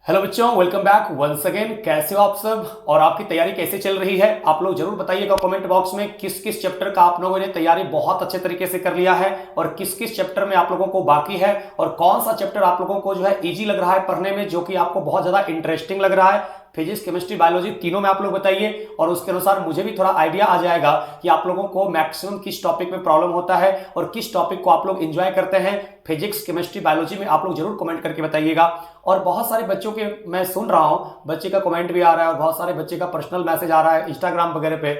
Hello बच्चों, welcome back once again. कैसे हो आप सब और आपकी तैयारी कैसे चल रही है? आप लोग जरूर बताइएगा कमेंट बॉक्स में किस किस चैप्टर का आप लोगों ने तैयारी बहुत अच्छे तरीके से कर लिया है और किस किस चैप्टर में आप लोगों को बाकी है और कौन सा चैप्टर आप लोगों को जो है इजी लग रहा है पढ़ने में, जो कि आपको बहुत ज्यादा इंटरेस्टिंग लग रहा है। फिजिक्स, केमिस्ट्री, बायोलॉजी तीनों में आप लोग बताइए और उसके अनुसार मुझे भी थोड़ा आइडिया आ जाएगा कि आप लोगों को मैक्सिमम किस टॉपिक में प्रॉब्लम होता है और किस टॉपिक को आप लोग एंजॉय करते हैं। फिजिक्स, केमिस्ट्री, बायोलॉजी में आप लोग जरूर कमेंट करके बताइएगा। और बहुत सारे बच्चों के मैं सुन रहा हूं, बच्चे का कमेंट भी आ रहा है और बहुत सारे बच्चे का पर्सनल मैसेज आ रहा है इंस्टाग्राम वगैरह पे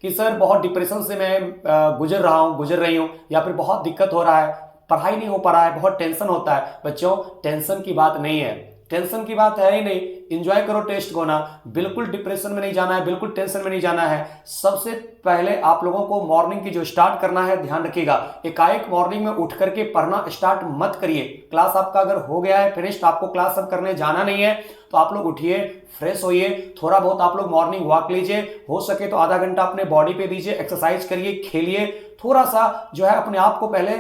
कि सर बहुत डिप्रेशन से मैं गुजर रही हूँ या फिर बहुत दिक्कत हो रहा है, पढ़ाई नहीं हो पा रहा है, बहुत टेंशन होता है। बच्चों, टेंशन की बात नहीं है, टेंशन की बात है ही नहीं। एंजॉय करो टेस्ट को ना, बिल्कुल डिप्रेशन में नहीं जाना है, बिल्कुल टेंशन में नहीं जाना है। सबसे पहले आप लोगों को मॉर्निंग की जो स्टार्ट करना है, ध्यान रखिएगा, एकाएक मॉर्निंग में उठ करके पढ़ना स्टार्ट मत करिए। क्लास आपका अगर हो गया है फिनिश्ड, आपको क्लास अब करने जाना नहीं है, तो आप लोग उठिए, फ्रेश होइए, थोड़ा बहुत आप लोग मॉर्निंग वॉक लीजिए, हो सके तो आधा घंटा अपने बॉडी पे दीजिए, एक्सरसाइज करिए, खेलिए, थोड़ा सा जो है अपने आप को पहले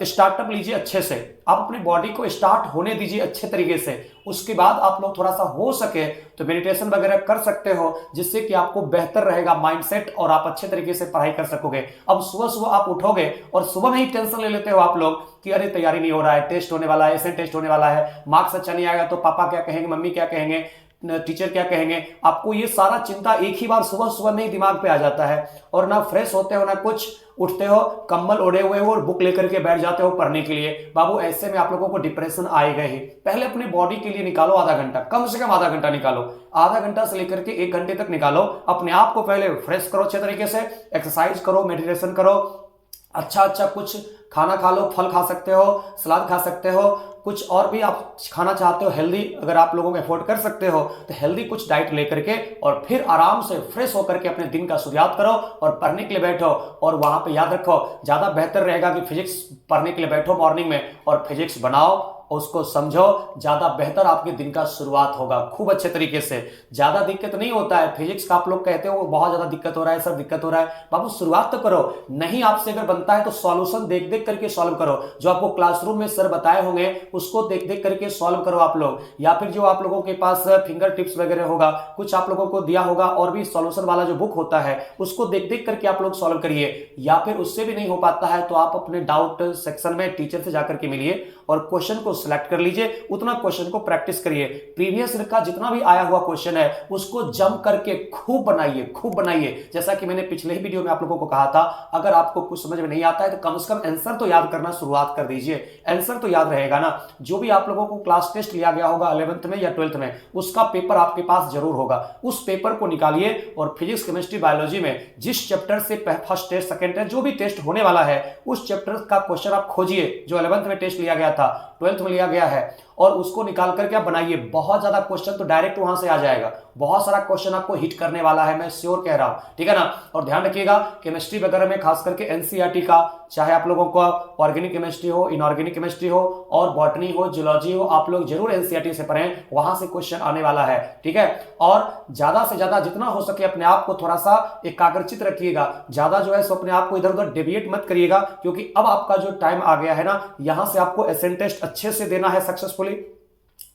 स्टार्टअप लीजिए अच्छे से। आप अपनी बॉडी को स्टार्ट होने दीजिए अच्छे तरीके से। उसके बाद आप लोग थोड़ा सा हो सके तो मेडिटेशन वगैरह कर सकते हो, जिससे कि आपको बेहतर रहेगा माइंडसेट और आप अच्छे तरीके से पढ़ाई कर सकोगे। अब सुबह सुबह आप उठोगे और सुबह में ही टेंशन ले लेते हो आप लोग कि अरे तैयारी नहीं हो रहा है, टेस्ट होने वाला है, ऐसे टेस्ट होने वाला है, मार्क्स अच्छा नहीं आएगा तो पापा क्या कहेंगे, मम्मी क्या कहेंगे, टीचर क्या कहेंगे। आपको ये सारा चिंता एक ही बार सुबह सुबह में ही दिमाग पे आ जाता है और ना फ्रेश होते हो ना कुछ, उठते हो कंबल ओढ़े हुए हो और बुक लेकर के बैठ जाते हो पढ़ने के लिए। बाबू, ऐसे में आप लोगों को डिप्रेशन आएगा ही। पहले अपने बॉडी के लिए निकालो आधा घंटा, कम से कम आधा घंटा निकालो, आधा घंटा से लेकर के 1 घंटे तक निकालो। अपने आप को पहले फ्रेश करो अच्छे तरीके से, एक्सरसाइज करो, मेडिटेशन करो, अच्छा अच्छा कुछ खाना खा लो, फल खा सकते हो, सलाद खा सकते हो, कुछ और भी आप खाना चाहते हो हेल्दी, अगर आप लोगों को अफोर्ड कर सकते हो तो हेल्दी कुछ डाइट लेकर के और फिर आराम से फ्रेश होकर के अपने दिन का शुरुआत करो और पढ़ने के लिए बैठो। और वहां पे याद रखो, ज्यादा बेहतर रहेगा कि फिजिक्स पढ़ने के लिए बैठो मॉर्निंग में और फिजिक्स बनाओ, उसको समझो, ज्यादा बेहतर आपके दिन का शुरुआत होगा खूब अच्छे तरीके से। ज्यादा दिक्कत नहीं होता है फिजिक्स का, आप लोग कहते हो बहुत ज्यादा दिक्कत हो रहा है, सब दिक्कत हो रहा है, बाबू शुरुआत तो करो। नहीं आपसे अगर बनता है तो सॉल्यूशन देख देख करके सॉल्व करो, जो आपको क्लासरूम में सर बताए होंगे उसको देख देख करके सॉल्व करो आप लोग, या फिर जो आप लोगों के पास फिंगर टिप्स वगैरह होगा, कुछ आप लोगों को दिया होगा और भी सॉल्यूशन वाला जो बुक होता है उसको देख देख करके आप लोग सॉल्व करिए। या फिर उससे भी नहीं हो पाता है तो आप अपने डाउट सेक्शन में टीचर से जाकर के मिलिए और क्वेश्चन को सिलेक्ट कर लीजिए, उतना क्वेश्चन को प्रैक्टिस करिए। प्रीवियस ईयर का जितना भी आया हुआ क्वेश्चन है उसको जम करके खूब बनाइए, खूब बनाइए। जैसा कि मैंने पिछले ही वीडियो में आप लोगों को कहा था, अगर आपको कुछ समझ में नहीं आता है तो कम से कम आंसर तो याद करना शुरुआत कर दीजिए, आंसर तो याद रहेगा ना। जो भी आप लोगों को क्लास टेस्ट लिया गया होगा 11th में या 12th में, उसका पेपर आपके पास जरूर होगा, उस पेपर को निकालिए और फिजिक्स, केमिस्ट्री, बायोलॉजी में जिस चैप्टर से फर्स्ट टेस्ट, सेकंड टेस्ट जो भी टेस्ट होने वाला है उस चैप्टर का क्वेश्चन आप खोजिए, जो 11th में टेस्ट लिया गया था, 12th में लिया गया है, और उसको निकाल करके आप बनाइए। बहुत ज्यादा क्वेश्चन तो डायरेक्ट वहां से आ जाएगा, बहुत सारा क्वेश्चन आपको हिट करने वाला है, मैं श्योर कह रहा हूं, ठीक है ना। और ध्यान रखिएगा केमिस्ट्री वगैरह में खास करके एनसीईआरटी का, चाहे आप लोगों को ऑर्गेनिक केमिस्ट्री हो, इनऑर्गेनिक केमिस्ट्री हो और बॉटनी हो, जियोलॉजी हो, आप लोग जरूर एनसीईआरटी से पढ़ें, वहां से क्वेश्चन आने वाला है, ठीक है। और ज्यादा से ज्यादा जितना हो सके अपने आप को थोड़ा सा एकाग्रचित रखिएगा, ज्यादा जो है सो अपने आप को इधर उधर डेविएट मत करिएगा, क्योंकि अब आपका जो टाइम आ गया है ना, यहां से आपको एसेंट टेस्ट अच्छे से देना है सक्सेसफुली।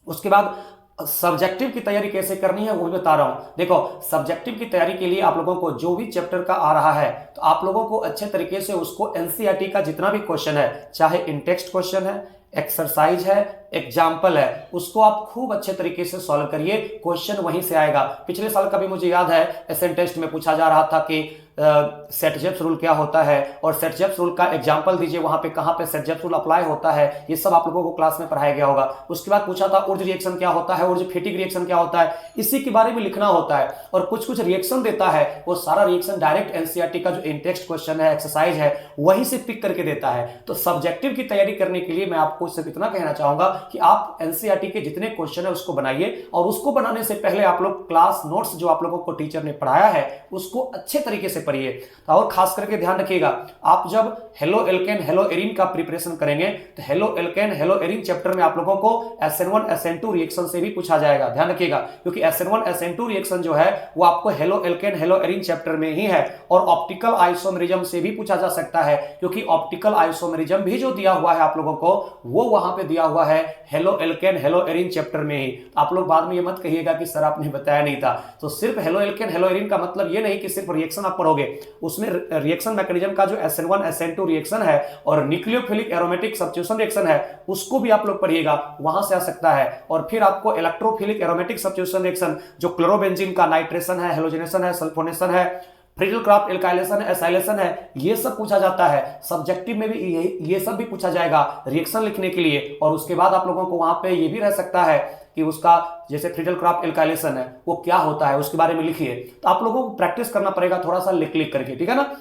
उसके बाद सब्जेक्टिव की तैयारी कैसे करनी है वो भी बता रहा हूं। देखो, सब्जेक्टिव की तैयारी के लिए आप लोगों को जो भी चैप्टर का आ रहा है तो आप लोगों को अच्छे तरीके से उसको एनसीईआरटी का जितना भी क्वेश्चन है, चाहे इन टेक्स्ट क्वेश्चन है, एक्सरसाइज है, एग्जाम्पल है, उसको आप खूब अच्छे तरीके से सॉल्व करिए, क्वेश्चन वहीं से आएगा। पिछले साल का भी मुझे याद है एसेंट टेस्ट में पूछा जा रहा था कि सेट-जेप्स रूल क्या होता है और सेट-जेप्स रूल का एग्जांपल दीजिए, वहां पे कहां पे सेट-जेप्स रूल अप्लाई होता है, ये सब आप लोगों को क्लास में पढ़ाया गया होगा। उसके बाद पूछा था ऊर्ज रिएक्शन क्या होता है, ऊर्ज फेटिक रिएक्शन क्या होता है, इसी के बारे में लिखना होता है। और कुछ कुछ रिएक्शन देता है, वो सारा रिएक्शन डायरेक्ट एनसीईआरटी का जो इन टेक्स्ट क्वेश्चन है, एक्सरसाइज है, वहीं से पिक करके देता है। तो सब्जेक्टिव की तैयारी करने के लिए मैं आपको सिर्फ इतना कहना चाहूंगा कि आप एनसीईआरटी के जितने क्वेश्चन है उसको बनाइए, और उसको बनाने से पहले आप लोग क्लास नोट्स जो आप लोगों को टीचर ने पढ़ाया है उसको अच्छे तरीके से पढ़िए। और खास करके ध्यान रखिएगा, आप जब हेलो एल्केन हेलो एरीन का प्रिपरेशन करेंगे तो halo alkane hello arene chapter में आप लोगों को SN1 SN2 रिएक्शन से भी पूछा जाएगा, ध्यान रखिएगा, क्योंकि SN1 SN2 रिएक्शन जो है वो आपको halo alkane hello arene chapter में ही है। और ऑप्टिकल आइसोमेरिज्म से भी पूछा जा सकता है, क्योंकि ऑप्टिकल आइसोमेरिज्म भी जो दिया हुआ है आप लोगों को, वो वहां पे दिया हुआ है halo alkane hello Erin chapter में ही। आप लोग बाद में ये मत कहिएगा कि सर आपने बताया नहीं था। तो सिर्फ हेलो एल्केन हेलो एरिन का मतलब ये नहीं कि सिर्फ रिएक्शन आप पढ़ोगे, उसमें रिएक्शन मैकेनिज्म का जो SN1 SN2 रिएक्शन है और न्यूक्लियोफिलिक एरोमेटिक सब्स्टिट्यूशन रिएक्शन है उसको भी आप लोग पढ़िएगा, वहां से आ सकता है। और फिर आपको इलेक्ट्रोफिलिक एरोमेटिक सब्स्टिट्यूशन रिएक्शन जो क्लोरोबेंजीन का नाइट्रेशन है, हेलोजिनेशन है, सल्फोनेशन है, फ्रीडल क्राफ्ट एल्काइलेशन है, एसाइलेशन है, ये सब पूछा जाता है। सब्जेक्टिव में भी ये सब भी पूछा जाएगा रिएक्शन लिखने के लिए। और उसके बाद आप लोगों को वहां पे ये भी रह सकता है कि उसका जैसे फ्रीडल क्राफ्ट एल्काइलेशन है वो क्या होता है उसके बारे में लिखिए। तो आप लोगों को प्रैक्टिस करना पड़ेगा थोड़ा सा लिख लिख करके, ठीक है ना।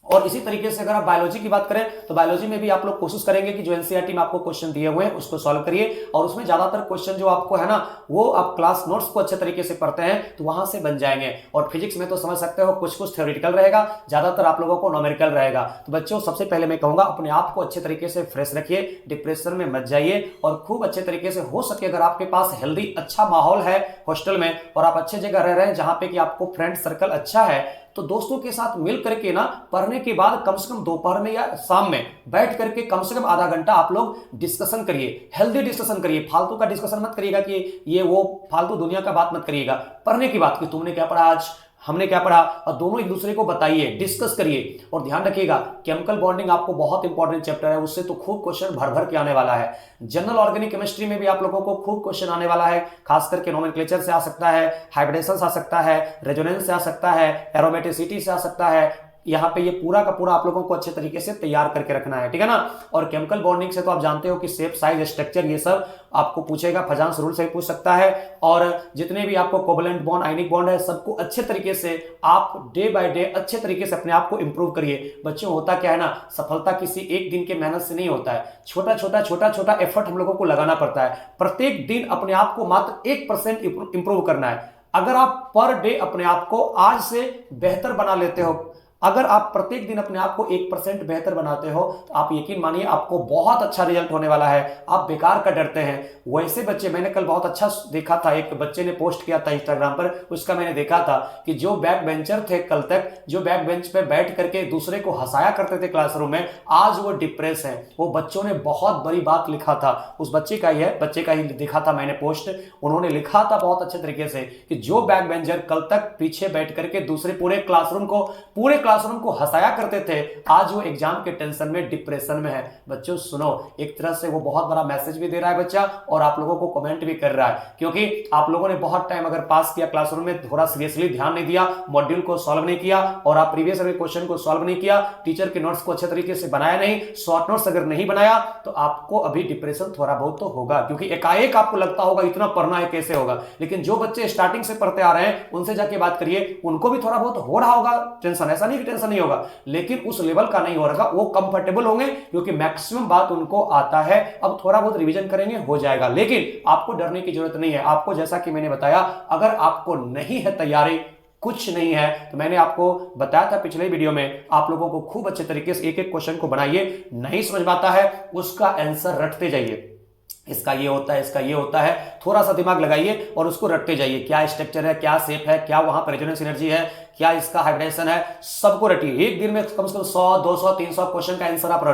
और इसी तरीके से अगर आप बायोलॉजी की बात करें तो बायोलॉजी में भी आप लोग कोशिश करेंगे कि जो एनसीईआरटी में आपको क्वेश्चन दिए हुए हैं उसको सॉल्व करिए। और उसमें ज्यादातर क्वेश्चन जो आपको है ना वो आप क्लास नोट्स को अच्छे तरीके से पढ़ते हैं तो वहां से बन जाएंगे। और फिजिक्स में तो समझ सकते हो कुछ कुछ थ्योरेटिकल रहेगा, ज्यादातर आप लोगों को न्यूमेरिकल रहेगा। तो बच्चों सबसे पहले मैं कहूंगा अपने आप को अच्छे तरीके से फ्रेश रखिए, डिप्रेशन में मत जाइए और खूब अच्छे तरीके से हो सके अगर आपके पास हेल्दी अच्छा माहौल है हॉस्टल में और आप अच्छे जगह रह रहे हैं जहां पे कि आपको फ्रेंड सर्कल अच्छा है, तो दोस्तों के साथ मिल करके ना पढ़ने के बाद कम से कम दोपहर में या शाम में बैठ करके कम से कम आधा घंटा आप लोग डिस्कशन करिए, हेल्दी डिस्कशन करिए। फालतू का डिस्कशन मत करिएगा कि ये वो फालतू दुनिया का बात मत करिएगा, पढ़ने की बात कि तुमने क्या पढ़ा आज, हमने क्या पढ़ा, और दोनों एक दूसरे को बताइए, डिस्कस करिए। और ध्यान रखिएगा केमिकल बॉन्डिंग आपको बहुत इंपॉर्टेंट चैप्टर है, उससे तो खूब क्वेश्चन भर भर के आने वाला है। जनरल ऑर्गेनिक केमिस्ट्री में भी आप लोगों को खूब क्वेश्चन आने वाला है, खास करके नोमेनक्लेचर से आ सकता है, हाइब्रिडेशन से आ सकता है, रेजोनेंस से आ सकता है, एरोमेटिसिटी से आ सकता है। यहाँ पे ये पूरा का पूरा आप लोगों को अच्छे तरीके से तैयार करके रखना है, ठीक है ना। और केमिकल बॉन्डिंग से तो आप जानते हो कि शेप साइज स्ट्रक्चर ये सब आपको पूछेगा, फजांस रूल से भी पूछ सकता है। और जितने भी आपको कोवलेंट बॉन्ड आयनिक बॉन्ड है सबको अच्छे तरीके से आप डे बाय डे अच्छे तरीके से अपने आप को इंप्रूव करिए। बच्चों होता क्या है ना, सफलता किसी एक दिन के मेहनत से नहीं होता है, छोटा छोटा एफर्ट हम लोगों को लगाना पड़ता है। प्रत्येक दिन अपने आप को मात्र 1% इंप्रूव करना है। अगर आप पर डे अपने आप को आज से बेहतर बना लेते हो, अगर आप प्रत्येक दिन अपने आप को 1% बेहतर बनाते हो तो आप यकीन मानिए आपको बहुत अच्छा रिजल्ट होने वाला है। आप बेकार का डरते हैं। वैसे बच्चे मैंने कल बहुत अच्छा देखा था, एक बच्चे ने पोस्ट किया था इंस्टाग्राम पर, उसका मैंने देखा था कि जो बैक बेंचर थे कल तक, जो बैक बेंच पे बैठ करके दूसरे को हंसाया करते थे क्लासरूम में, आज वो डिप्रेस है। वो बच्चों ने बहुत बड़ी बात लिखा था, उस बच्चे का ही देखा था मैंने पोस्ट। उन्होंने लिखा था बहुत अच्छे तरीके से कि जो बैक बेंचर कल तक पीछे बैठ करके दूसरे पूरे क्लासरूम को हंसाया करते थे, आज वो एग्जाम के टेंशन में डिप्रेशन में है। बच्चों सुनो, एक तरह से वो बहुत बड़ा मैसेज भी दे रहा है बच्चा और आप लोगों को कमेंट भी कर रहा है, क्योंकि आप लोगों ने बहुत टाइम अगर पास किया क्लासरूम में, थोड़ा सीरियसली ध्यान नहीं दिया, मॉड्यूल को सॉल्व नहीं किया और आप प्रीवियस क्वेश्चन को सॉल्व नहीं किया, टीचर के नोट्स को अच्छे तरीके से बनाया नहीं, शॉर्ट नोट्स अगर नहीं बनाया तो आपको अभी डिप्रेशन थोड़ा बहुत तो होगा, क्योंकि एकाएक आपको लगता होगा इतना पढ़ना है कैसे होगा। लेकिन जो बच्चे स्टार्टिंग से पढ़ते आ रहे हैं उनसे जाके बात करिए, उनको भी थोड़ा बहुत हो रहा होगा टेंशन, ऐसा नहीं कि टेंशन नहीं होगा, लेकिन उस लेवल का नहीं हो रहा, वो कंफर्टेबल होंगे क्योंकि मैक्सिमम बात उनको आता है। अब थोड़ा बहुत रिवीजन करेंगे हो जाएगा, लेकिन आपको डरने की जरूरत नहीं है। आपको जैसा कि मैंने बताया, अगर आपको नहीं है तैयारी, कुछ नहीं है, तो मैंने आपको बताया था पिछले वीडियो में, आप लोगों को खूब अच्छे तरीके से एक एक क्वेश्चन को बनाइए, नहीं समझ में आता है उसका आंसर रटते जाइए। इसका ये होता है, इसका ये होता है, थोड़ा सा दिमाग लगाइए और उसको रटते जाइए। क्या स्ट्रक्चर है, क्या शेप है, क्या वहां पर रेजोनेंस एनर्जी है, क्या इसका हाइब्रिडेशन है, सबको रटिए। एक दिन में कम से कम 100, 200, 300 क्वेश्चन का आंसर आप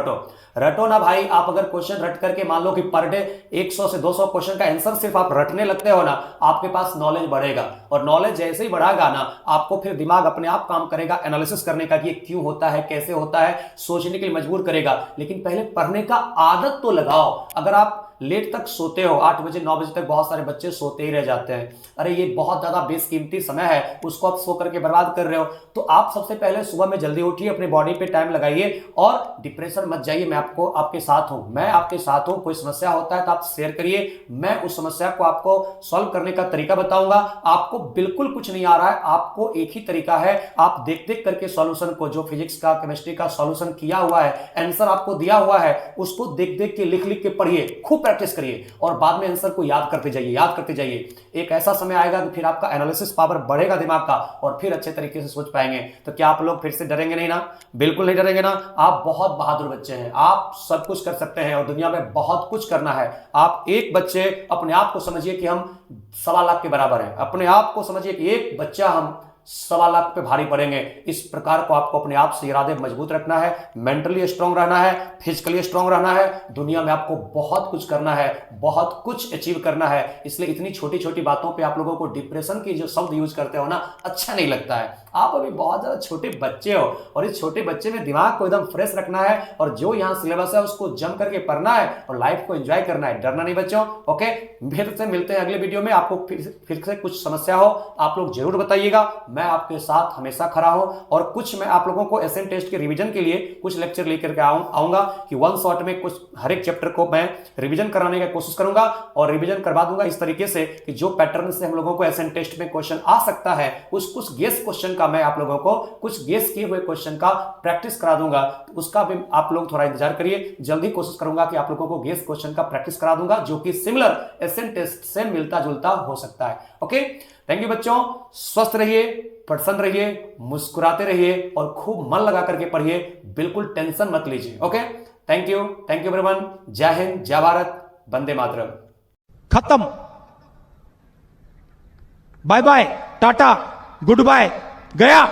रटो ना भाई। आप अगर क्वेश्चन रट करके मान लो कि पर डे 100 से 200 क्वेश्चन का आंसर सिर्फ आप रटने लगते हो ना, आपके पास नॉलेज बढ़ेगा। और नॉलेज जैसे ही बढ़ागा ना, आपको फिर दिमाग अपने आप काम करेगा एनालिसिस करने का कि ये क्यों होता है, कैसे होता है, सोचने के लिए मजबूर करेगा। लेकिन पहले पढ़ने का आदत तो लगाओ। अगर आप लेट तक सोते हो, 8 बजे 9 बजे तक बहुत सारे बच्चे सोते ही रह जाते हैं, अरे ये बहुत ज्यादा बेशकीमती समय है, उसको आप सो करके बर्बाद कर रहे हो। तो आप सबसे पहले सुबह में जल्दी उठिए, अपने बॉडी पे टाइम लगाइए और डिप्रेशन मत जाइए। मैं आपके साथ हूं, मैं आपके साथ हूं। कोई समस्या होता है तो आप शेयर करिए, मैं उस समस्या को आपको सॉल्व करने का तरीका बताऊंगा। आपको बिल्कुल कुछ नहीं आ रहा है, आपको एक ही तरीका है, आप देख देख करके सॉल्यूशन को, जो फिजिक्स का केमिस्ट्री का सॉल्यूशन किया हुआ है, आंसर आपको दिया हुआ है, उसको देख देख के लिख लिख के पढ़िए, खूब प्रैक्टिस करिए और बाद में आंसर को याद करते जाइए। एक ऐसा समय आएगा कि फिर आपका एनालिसिस पावर बढ़ेगा दिमाग का और फिर अच्छे तरीके से सोच पाएंगे। तो क्या आप लोग फिर से डरेंगे नहीं ना? बिल्कुल नहीं डरेंगे ना। आप बहुत बहादुर बच्चे हैं, आप सब कुछ कर सकते हैं और दुनिया में बहुत कुछ करना है। आप एक बच्चे अपने आप को समझिए कि हम 1.25 लाख के बराबर हैं। अपने आप को समझिए कि एक बच्चा हम 1.25 लाख पे भारी पड़ेंगे। इस प्रकार को आपको अपने आप से इरादे मजबूत रखना है, मेंटली स्ट्रांग रहना है, फिजिकली स्ट्रांग रहना है। दुनिया में आपको बहुत कुछ करना है, बहुत कुछ अचीव करना है। इसलिए इतनी छोटी छोटी बातों पे आप लोगों को डिप्रेशन की जो शब्द यूज करते हो ना, अच्छा नहीं लगता है। आप अभी बहुत ज्यादा छोटे बच्चे हो और इस छोटे बच्चे में दिमाग को एकदम फ्रेश रखना है और जो यहाँ सिलेबस है उसको जम करके पढ़ना है और लाइफ को एंजॉय करना है, डरना नहीं बच्चों। ओके, फिर से मिलते हैं अगले वीडियो में। आपको फिर से कुछ समस्या हो आप लोग जरूर बताइएगा, मैं आपके साथ हमेशा खड़ा हूं। और कुछ मैं आप लोगों को एसएन टेस्ट के रिवीजन के लिए कुछ लेक्चर लेकर के आऊंगा कि वन शॉट में कुछ हर एक चैप्टर को मैं रिवीजन कराने की कोशिश करूंगा और रिवीजन करवा दूंगा इस तरीके से कि जो पैटर्न से हम लोगों को एसएन टेस्ट में क्वेश्चन आ सकता है उस कुछ गेस क्वेश्चन का मैं आप लोगों को कुछ गेस किए हुए क्वेश्चन का प्रैक्टिस करा दूंगा। उसका भी आप लोग थोड़ा इंतजार करिए, जल्दी कोशिश करूंगा कि आप लोगों को गेस क्वेश्चन का प्रैक्टिस करा दूंगा जो कि सिमिलर एसएन टेस्ट से मिलता जुलता हो सकता है। ओके, थैंक यू बच्चों, स्वस्थ रहिए, प्रसन्न रहिए, मुस्कुराते रहिए और खूब मन लगा करके पढ़िए, बिल्कुल टेंशन मत लीजिए। Okay, thank you everyone. Jai Hind, Jai Bharat, Vande Mataram. खत्म, bye bye, tata, goodbye, गया।